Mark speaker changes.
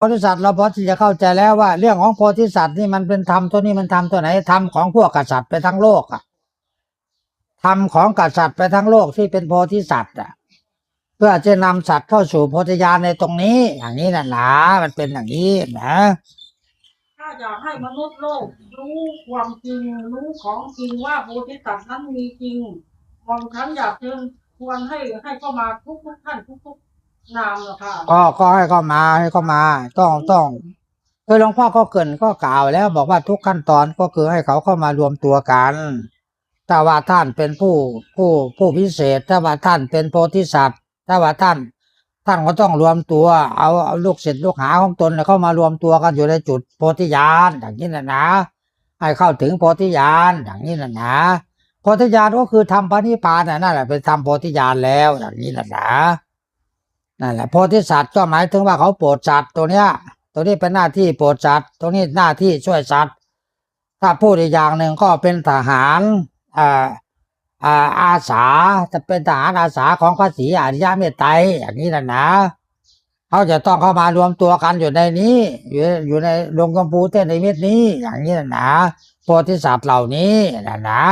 Speaker 1: โพธิสัตว์เราพอที่จะเข้าใจแล้วว่าเรื่องของโพธิสัตว์นี่มันเป็นธรรมตัวนี้มันธรรมตัวไหนธรรมของพวกกษัตริย์ไปทั้งโลกอะธรรมของกษัตริย์ไปทั้งโลกที่เป็นโพธิสัตว์อะเพื่อจะนำสัตว์เข้าสู่โพธิญาณในตรงนี้อย่างนี้นะมันเป็นอย่างนี้นะ
Speaker 2: ถ้าอยากให้มนุษย์โลกรู้ความจริงรู้ของจริงว่าโพธิสัตว์นั้นมีจริงมองฉันอยากเชิญชวนให้เข้ามาทุกท่านทุกนามนะคะ
Speaker 1: ก็ให้เข้ามาต้องคือหลวงพ่อก็เกริ่นก็กล่าวแล้วบอกว่าทุกขั้นตอนก็คือให้เขาเข้ามารวมตัวกันถ้าว่าท่านเป็นผู้พิเศษถ้าว่าท่านเป็นโพธิสัตว์ถ้าว่าท่านก็ต้องรวมตัวเอาลูกศิษย์ลูกหาของตนเข้ามารวมตัวกันอยู่ในจุดโพธิญาณอย่างนี้นะให้เข้าถึงโพธิญาณอย่างนี้นะโพธิญาณก็คือทำพระนิพพานนั่นแหละเป็นทำโพธิญาณแล้วอย่างนี้นะนั่นแหละโพธิสัตว์ก็หมายถึงว่าเขาโปรดสัตว์ตัวเนี้ยตัวนี้เป็นหน้าที่โปรดสัตว์ตรงนี้หน้าที่ช่วยสัตว์ถ้าพูดอีกอย่างหนึ่งก็เป็นทหารอ่าอาสาจะเป็นทหารอาสาของพระศรีอริยเมตไตรอย่างนี้นะเขาจะต้องเข้ามารวมตัวกันอยู่ในนี้อยู่ในดงกำพูเต้นในเม็ดนี้อย่างนี้นะโพธิสัตว์เหล่านี้นะ